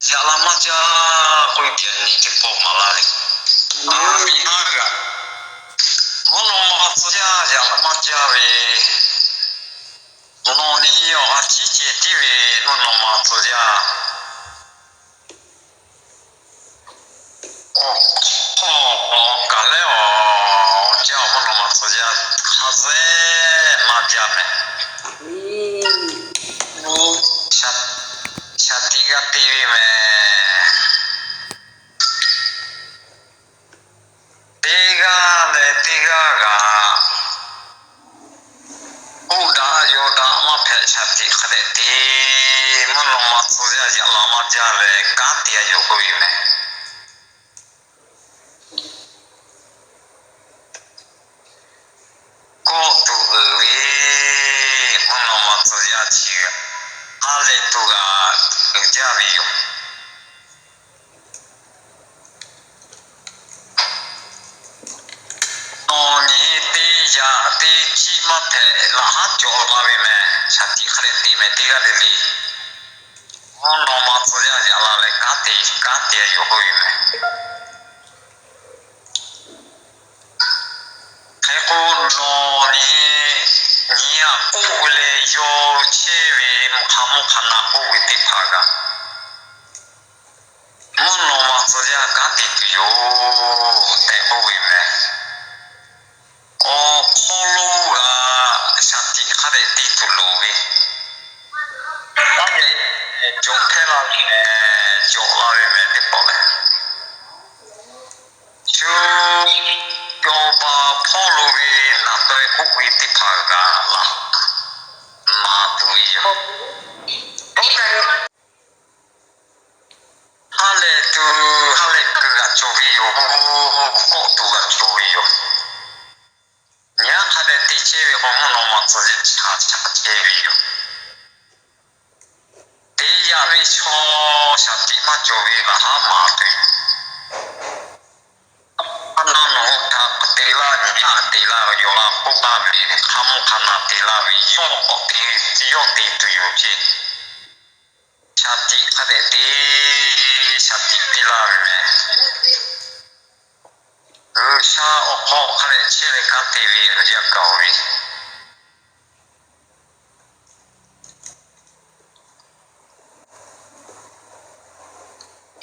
Lama ja ko diyan ni tipo malali. Aga. Mono ja lama ja we. Mono ni yo achi che ti we mono ja. Kale ja mono ja kaze ma ja me. Shatiga TV में tiga ga uda yoda ma phe shati khade ti mono ma soja jala ma jale ka tia yo koi में ko tu we mono ma soja chi ale tu ga ja vi yo Oni ti chi ma phe la ha jo ma we में shati khade ti में tiga le li mono ma soja jala le ka tia yo koi में Ko no ni ya ule yo chewe mukhamu khana ko witi phaga mono ma soja ka ti yo te ko we me o kholo ga shati khade ti tu lo we ta ye jo thela ne jo la we me te po le chu yo ba pholo we na to ko witi phaga la ma tu yo hale tu ga chovi yo ko tu ga chovi yo nya hale ti chewe ko mono ma tsoje cha chewe yo te ya we cho shati ma chovi ga ha ma tu ana no ta te la nya te la yo la ko ba me khamu khana te la we yo o te tu yo ji shati khade te shati pila me sha o ko khade chere ka te vi ya ka we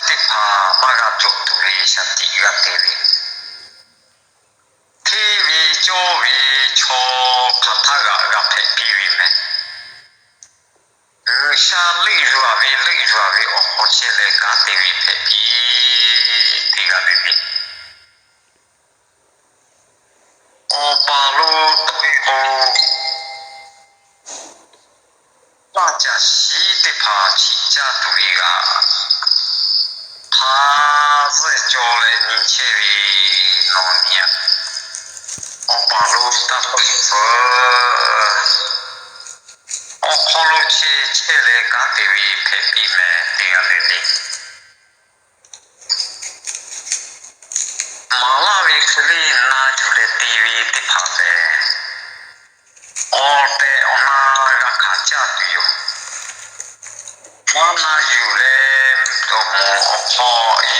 te pa maga chok tu vi shati ga te vi te vi jo vi cho kata ga phe pi vi me sha li ru vi o ko chere ka te vi phe pi te ga le vi o pa lo o pa cha shi te pa chi cha tu vi ga ha zhe jo le ni che vi no nia o pa lo ta ko i so o ko lo che le ka te vi phe pi me te ga le ni ma la vi khli na ju le ti vi ti pha le o te ona ga kha cha tu yo ma na ju le to mo o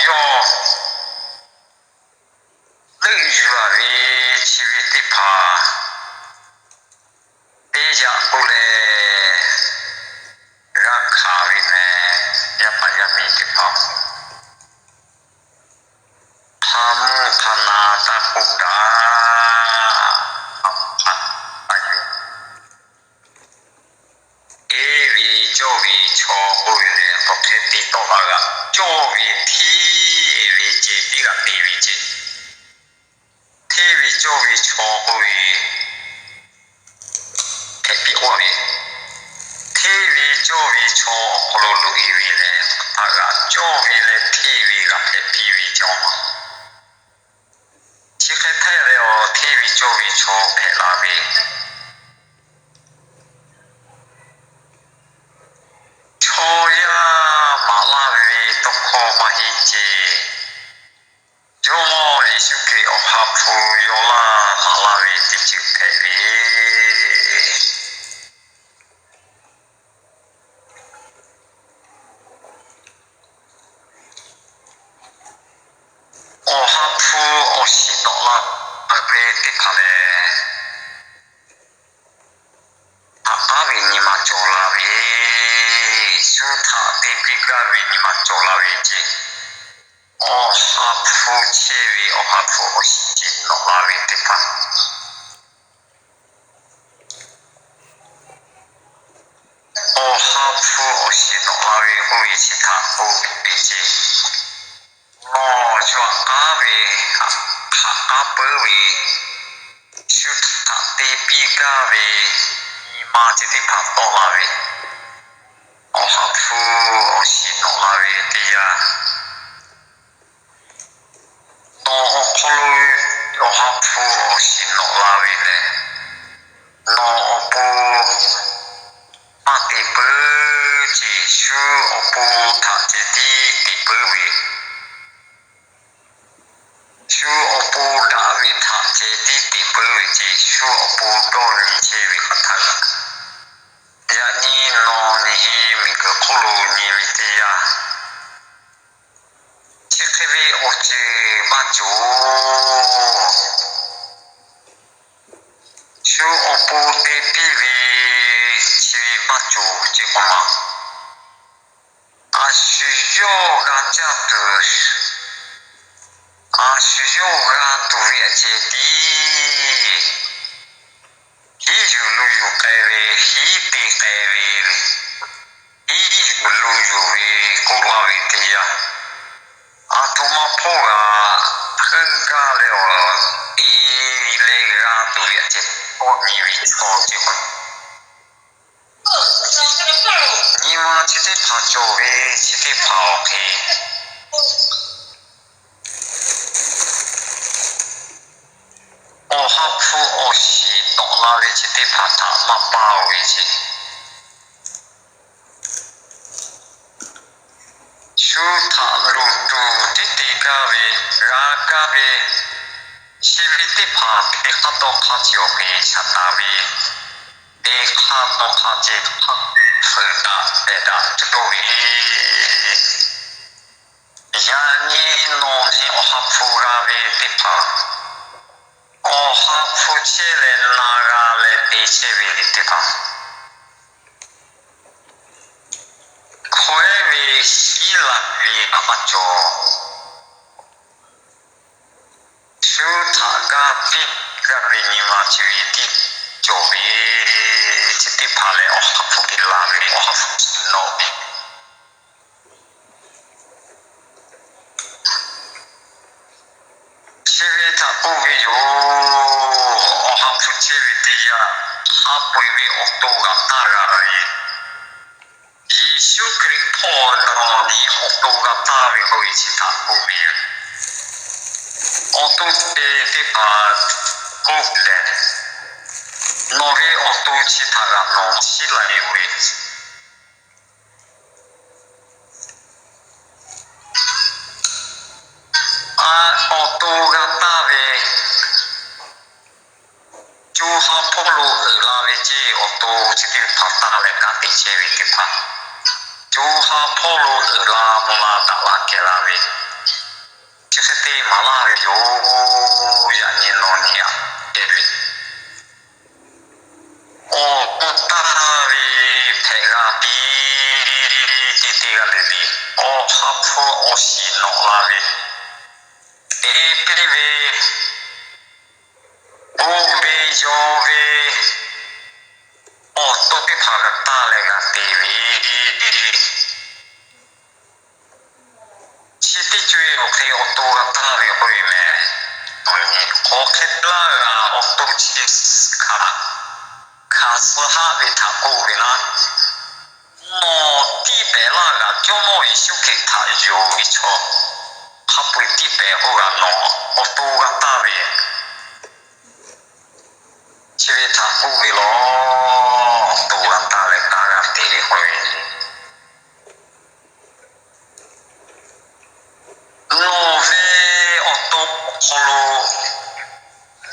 yo le ju va vi chi vi ti pha te ja ko le ga kha vi me ya pa ya mi ti pha khamu khana ta ko da cho ko le to the ti to ba ga cho vi thi vi che ti ga ti vi che thi vi cho ko vi the pi o vi thi vi cho ko lo lu vi le ta ga cho vi le thi vi ga the pi vi cho ma chi khe the le o thi vi cho phe la vi Choya malawi toko mahichi Jomo ishuki ohapu yola malawi tichukeri te phale avi ni ma chola ve su tha te pika ve ni ma chola ve je o ha phu che ve o ha phu o shi no la ve te pha o ha phu o shi no la ve ho yi chi tha o ve je no cho avi ha pu ve su tha te pika ve ni ma che te pha to la ve o ha phu o shi no la ve te ya no o kolu o ha phu o shi no la ve le no o pu ma te pu chi shu o pu tha che ti te pu ve shu o pu da ve tha che ti te pu ve chi shu o pu do ni che ve kha tha ga ya ni no ni mi ko kolu ni mi te ya che ke ve o che ma chu shu o pu te pi ve chi ma chu che ko ma a shu yo ga cha tu a shu yo ga tu ve che ti hi yu lu yu kai ve hi te kai ve hi yu lu yu ve ko la ve te ya a tu ma po ga khun ga le o e le ga tu ve che o ni vi o che ko ni ma che te pha cho ve che te pha o ke o ha phu o shi no la ve che te pha tha ma pa o ve che shu tha lu tu ti te ka ve ra ka ve shi vi te pha te kha to kha chi o ve cha ta ve te kha to kha che kha phu da te da to ve ya ni no ni o ha phu ra ve te pha o ha phu che le na ga le te che ve te pha khoe ve shi la ve ma cho shu tha ga pi ga ve ni ma chi ve ti cho ve che te pha le o ha phu ge la ve o ha phu no che ve tha pu ve yo o ha phu che ve te ya ha pu ve o to ga ta ga ye yi shu kri po no ni o to ga ta ve ho yi chi tha pu ve o to te pha ko le no ve o to chi tha ga no chi la ye ve a o to ga ta ve chu ha po lo la ve che o to chi te pha ta le ka te che ve te pha chu ha po lo la mo la da la ke la ve che se te ma la ve yo ya ni no ni ya e ve o to ta ve phe ga pi ti te ga le li o ha pho o shi no la ve e pe ve o ve yo ve o to te pha ga ta le ga te ve chi te chui o ke o to ga ta ve ho yi me o ke la ga o to chi ka su ha ve tha ko ve na no ti pe la ga jo mo yi shu ke tha yo yi cho ha pu ti pe ho ga no o to ga ta ve chi ve tha ko ve lo to ga ta le ka ga te ve ho yi no ve o to kolo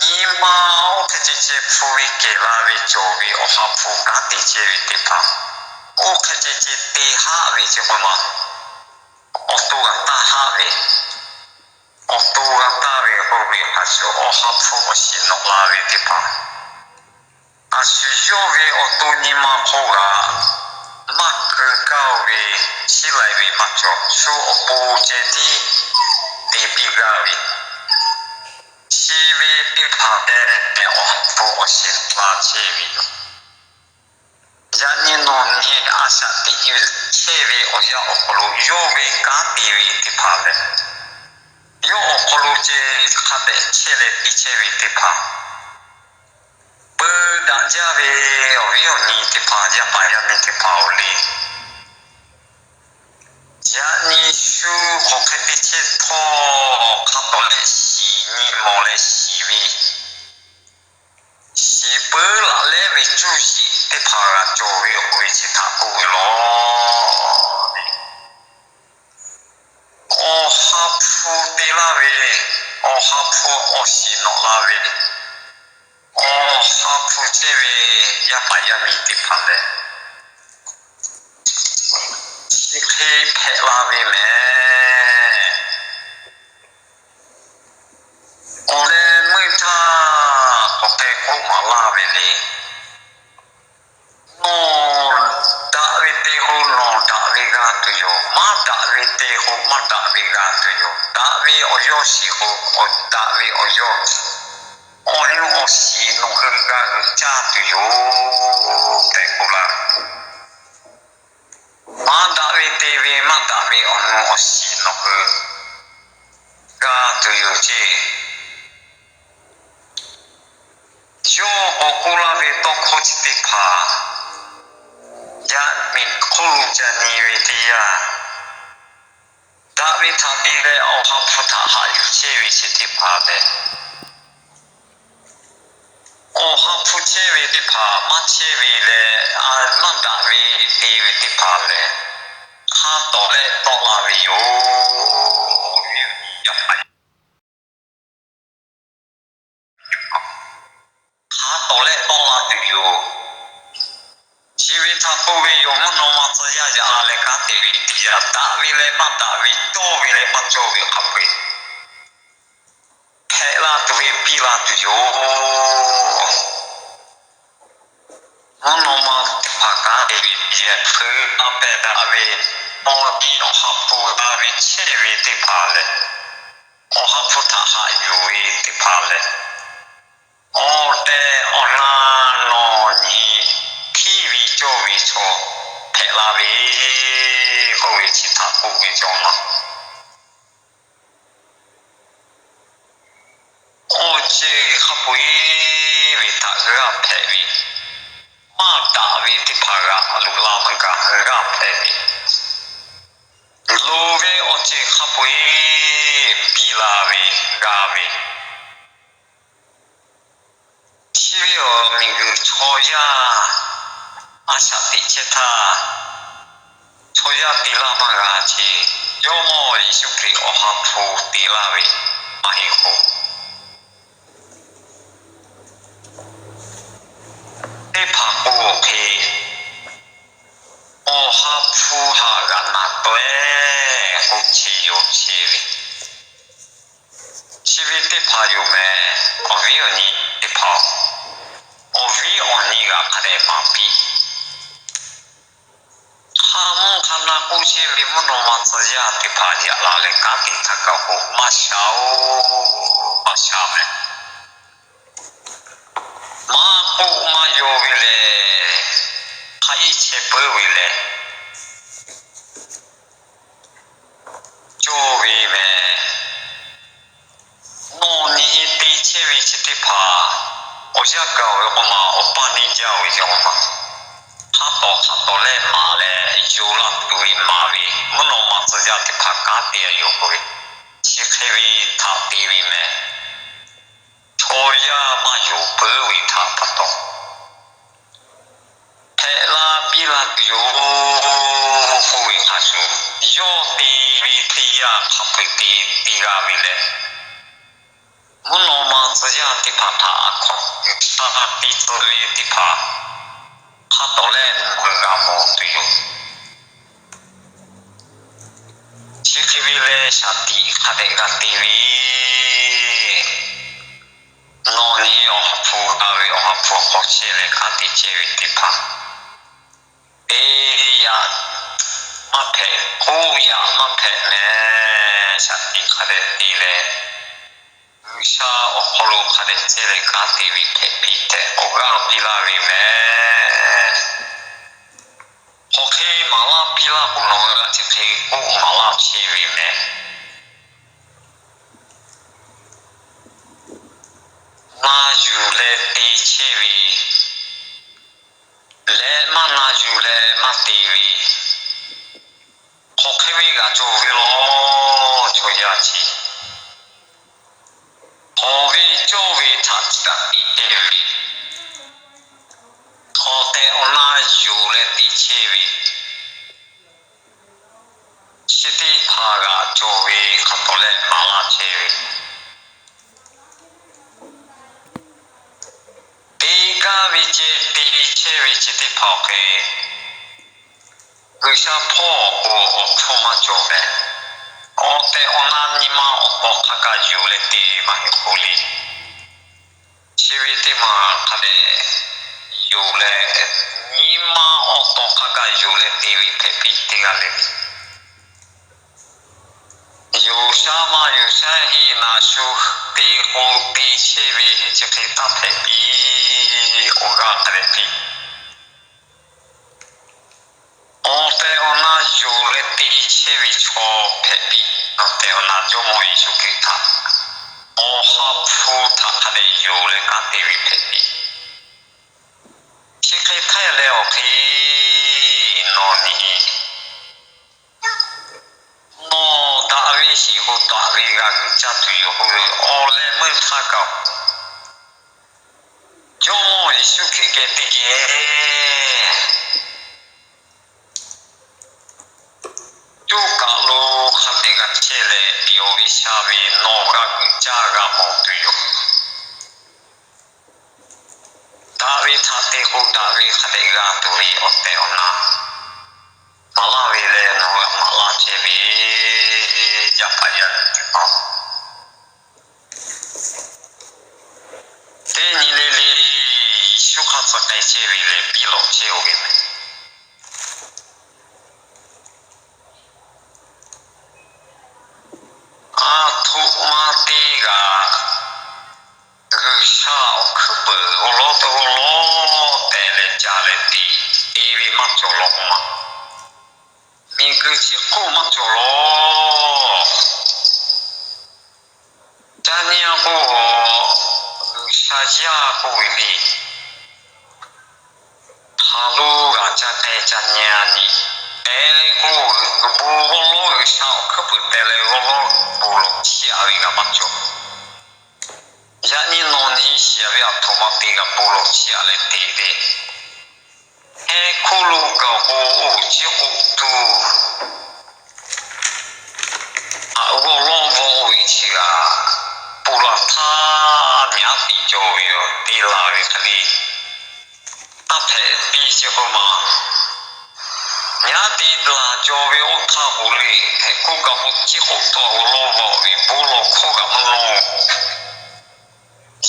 ni ma o ke che phu ve ke la ve cho ve o ha phu ka te che ve te pha o ke che te ha ve che ko ma o to ga ta ha ve o to ga ta ve ho ve hacho o hapu o si no lawe te pa asu yowe o to ni ma koga mak kawe silai we macho su o po je ti te pi gawe si we te pa te o hapu o si la che we yo yani no ni asa te il che we o ya o kolo yowe ka te we te pa le yo o kolo je khabe che le pi che we te pa da ja we o yo ni te pa ja pa ya ni te pa o le ja ni shu ko ke pi che to ka to le si ni mo le si we si pu la le we chu si te pa ga jo we o chi ta pu lo o ha pu te la we o ha pu o si no la we o ha pu che we ya pa ya mi te pa le si ke pe la we me o le mui ta ko pe ko ma la we le no da we te ho no da we ga tu yo ma da we te ho ma da we ga tu yo da we o yo si ho o da we o yo o ni o si no ga cha tu yo te ko la ma da we te we ma da we o no o si no ga tu yo chi yo o ko la we to ko chi te pa ya min ko ja ni we te ya da we ta bi le o ha pu ta ha yu che we chi te pa de o ha pu che we te pa ma che we le a ma da we te we te pa le ha to le to la we yo ya pa ha to le to la tu yo chi we ta po we yo mo no ma tsa ya ja a le ka te we ti ya da we le ma da we to we le ma cho we ha pu pe la tu we pi la tu yo mo no ma pa ka te we ya pu a pe da we o ti no ha pu da we che we te pa le o ha pu ta ha yu we te pa le o te o na no ni ki vi cho vi cho pe la we ho we chi ta pu we cho ma o che ha pu we ta ga pe we ma da we te pa ga lu la ma ga ga pe we lo we o che ha pu pi la we ga we chi we o mi gu cho ya a sha ti che ta cho ya ti la ma ga chi yo mo yi shu ki o ha pu ti la we ma hi ho te pa o ke o ha pu ha ga na to e ho chi yo chi we chi we te pa yo me o vi o ni te pa o vi o ni ga ka de ma pi ha mo ka na ku chi we mo no ma tsa ya te pa ya la le ka ti ta ka ho ma sha me ma ku ma yo we le ka i che pu we le jo we me no ni ti che we chi te pa o ja ka o ma o pa ni ja we jo ma ha to le ma le yo la tu we ma we mo no ma tsa ya te pa ka te yo ko we chi khe we ta ti we me cho ya ma yo pu we ta pa to pe la pi la yo ko we ha su yo ti we ti ya ha pu ti ti ga we le mo no ma tsa ya ti pa ta ko ta ti to we ti pa ha to le mo ga mo tu yo chi ki we le sha ti ha de ga ti we no ni o hapu awi o hapu ko chele kati chewi tipa e ya mape ko ya mape ne shati kare tile sha o kolo kare chele kati wi pepite oga pilawi me hoke mala pila uno ga chepe ko mala chewi me na jule te chewi le ma na jule ma tewi hoke wi ga jo wi lo cho ya chi ho wi jo wi ta ta ti tewi ho te ona jule ti chewi shiti pa ga jo wi katole mala chewi Tiga vice chevi chiti pauke gusha po o fuma jove ote onanima o kaka jule ti mahi huli shiviti ma kade jule nima o kaka jule ti vi pepi tiga levi Yusama yusahi nashu te o te chevi chikita pepi oga karepi ote ona jule te chevi cho pepi ote ona jomo isukita o hapu takade jule katevi pepi chikita leo ki no ni no davi si ho davi ga chatu yo o le mun thaka jomo isuki getige tu kalu khate ga chele yo visavi no ga jaga mo tu yo davi thate ho davi khate ga tu ri ote ona malawi le no mala chevi japaya te ni le shukhatsa kai chevi le bilo cheoge me a tu ma te ga gusha o kubu olo to olo te le jale ti evi macho lo ma mi guchi ko macho lo tania ko sajia ko wi halu ga cha te tania ni ele ko bu lo sha ko pu tele lo bu lo chi a wi ga macho ya ni no ni xia ya to ma te ga bu lo chi a le te de e ko lu ga ho o chi ko tu a wo lo vo wi chi ga bu la ta nya ti jo yo ti la wi kali a phe pi chi ho ma nya ti la jo wi o tha hu le e ko ga ho chi ho to lo vo wi bu lo ko ga mo lo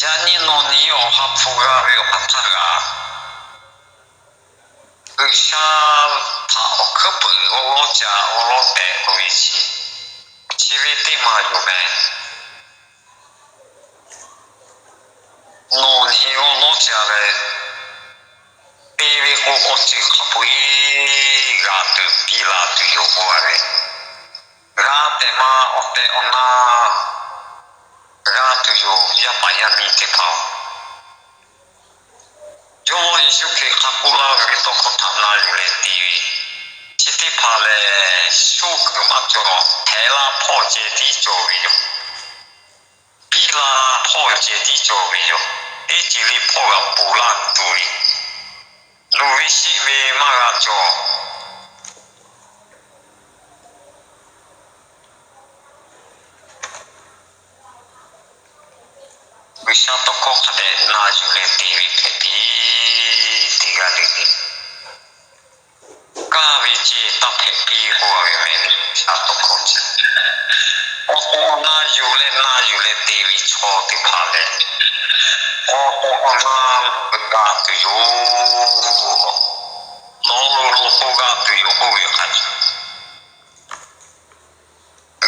ya ni no ni yo ha pu ga wi o ta ga sha ta o ko pu o lo ja o lo te o wi chi chi vi ti ma yo me no ni o lo ja le Baby ko ochi kapui ga tu pila tu yo hoare ga te ma ote ona ga tu yo ya pa ya mi te pa yo isu ke kapula ga to ko ta na yu le ti chi te pa le shu ku ma jo ro te la po je ti jo wi yo pila po je ti jo wi yo e ji li po ga pu la tu ri Luisi ve magacho Vishato kokade na jule tivi pepi tiga ligi ka vichi ta pepi huwa meni shato kochi o 那有嘞，David 错的怕嘞。那不干的有，老路不干的有后面看去。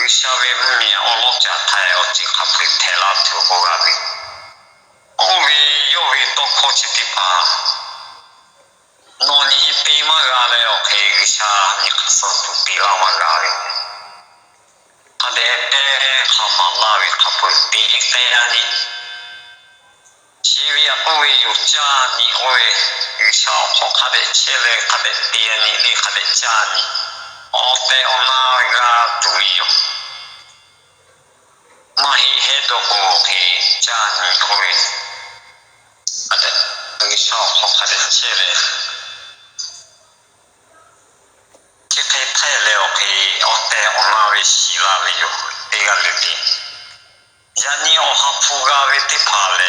下面面我老家太要去看不太拉就好干的。后面有位到考去的吧。那你北嘛干嘞，OK 个下你可是都北浪嘛干的。他的看嘛那位看不对的呀你。西边不会有家你会有小伙他的起来他的爹你他的家你。在那个都有。那些都可以家你会。他的有小伙他的起来。这可以太了可以在那位希腊位有这个里边。人你哈普嘎位的怕嘞。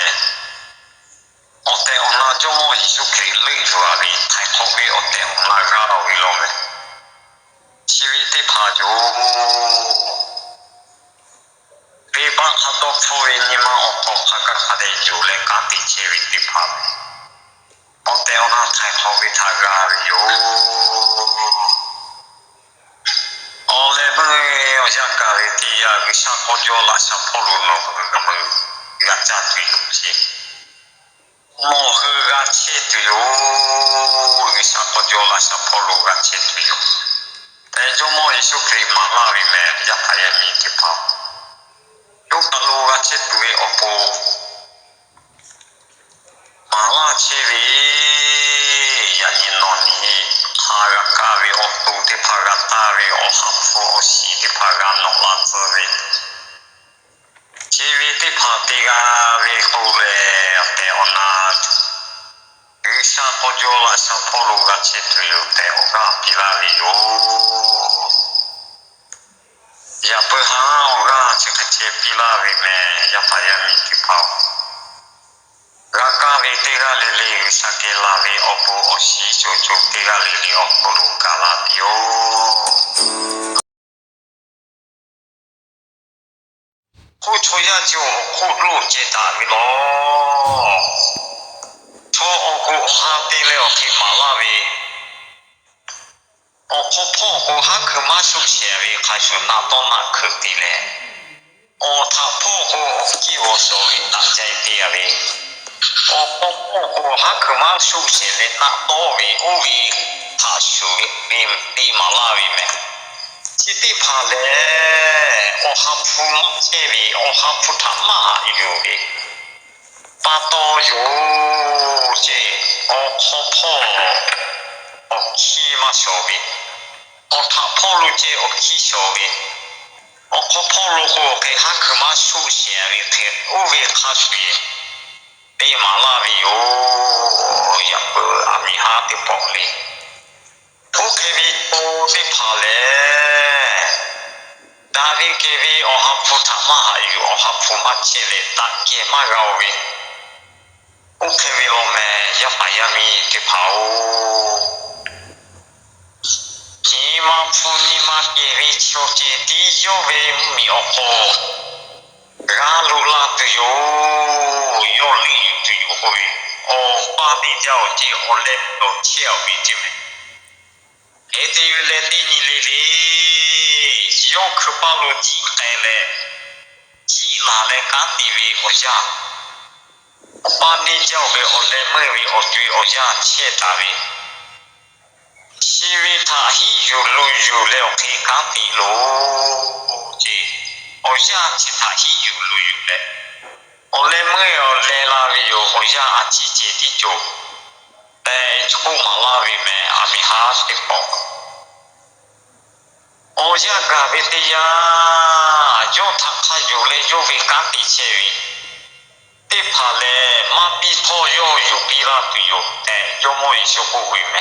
在那就么一首可以累住啊的，太好位在那嘎到位了没？其实的怕就，别把他到处位你们到他个他的有来干的其实的怕没？在那太好位他嘎位有，来不要想嘎位的呀，个下坡脚拉下坡路了，那么人家都有些。我和俺切都有，你下坡脚拉下坡路俺切都有。但就么一首可以马拉里面也还也没得跑。有个路俺切都有不，马拉切位呀你弄你，他个咖位我都得怕个大位我哈服我西的怕个弄拉子位。这位的怕这个位后来在我那。下坡脚拉下坡路个切都有在我个比那里有，也不好我个这个切比那里面也把也没得跑，个位这个里里下给那里我不我西就这个里里我不路个那里有，后出呀就后路接大米咯。我哈对了，去马拉维，我破哈去马手前位，还是拿到那去的嘞。他破给我稍微拿在点位，破哈去马手前位拿到位，我位他手位比马拉维咩？这地怕嘞，我哈铺马这位，我哈铺他马有位。把刀有这，好破，起嘛小位，他破路这起小位，好破路后给他去嘛手线位开，我为他水，对马拉位有也不阿米哈的保嘞，我开位我的怕嘞，大位给位我哈铺他嘛还有我哈铺嘛这嘞，大给嘛高位。我看为了咩，也把也没得跑。你嘛铺你嘛给为小姐的有为没有好，俺路拉都有，有理由都有会。把你叫这我来都跳为的没。这有来对你来的，要去把路挤开来，挤拉来干的为我家。把你叫为我来问为我对我家切大为，因为他有路有了可以干的路，这我家其他有路有了，我来问要来那位有我家季节的就，出马那位没阿米哈的包，我家干为的呀，有他有来有为干的切为。对怕嘞，马比头有比那都有，有么一些不会没？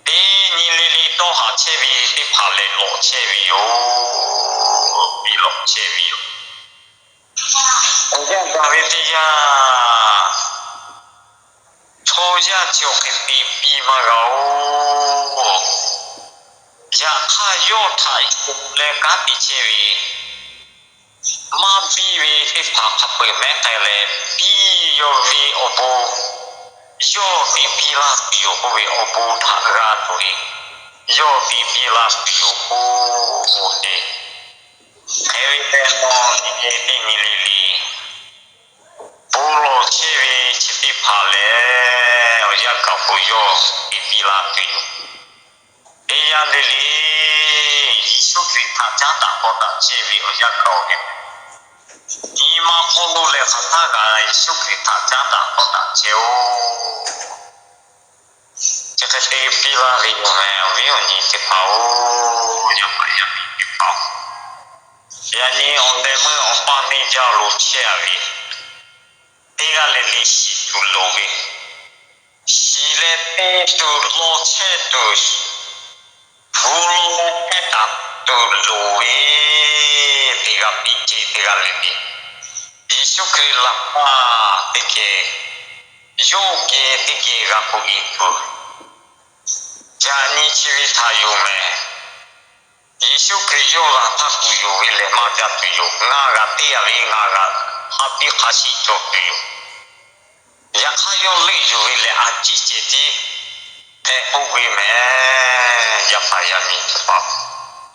你里多下车位，对怕嘞落车位有，比落车位有。我讲大位的呀，抽下就给比嘛高，呀他有他来干的车位。ma bi we fi pa kha pe me ta le bi yo vi opo yo vi pi la yo ko we opo tha ga to ri yo vi pi la yo ko de every day no ni ni li Polo chevi chipi pale oya kapuyo ipila tuyo. Eya lili shukri tajanda kota chevi oya kauke. Ima polo le khataga shukri tajanda kota cheo. Chekete ipila riyo me oyo ni tipao yapa yapi tipao. Yani onde mu opa mi jalu chevi. Tega lili shi tu loge. Si le pe tu lo che tu full eta tu loge tega pinche tega lili. Isu kri la pa teke yo ke teke ga ku itu. Jani chivi ta yo me. Isu kri yo la ta ku yo ile ma ja tu yo. Nga ga te ya nga ga happy kasi to tu yo. Yakayo le yo ile aji cheti te uwe me yapaya mi pa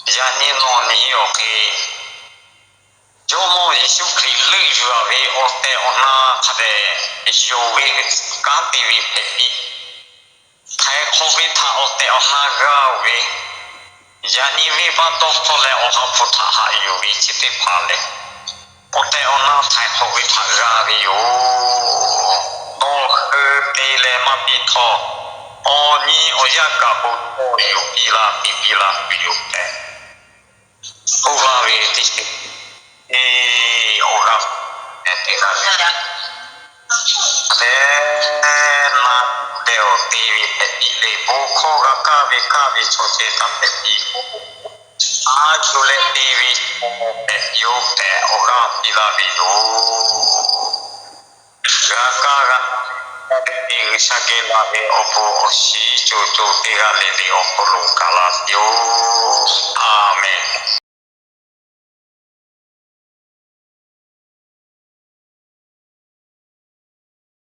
yani no ni oke jomo isu kri le yo ave ote ona khade yo we kan te vi pepi thai khobi tha ote ona ga we yani vi ba dokto le oha putha ha yo vi chiti phale ote ona thai khobi tha ga vi yo le ma pi tho o ni o ya ka po yu pi la yu te o ga ve ti si o ga te ga le na de o ti vi te pi le bo kho ga ka ve cho che ta pe pi a ju le ti vi pe yu te o ga pi la vi yu ga Sagela opo oshi chocho tega le opo lukala yo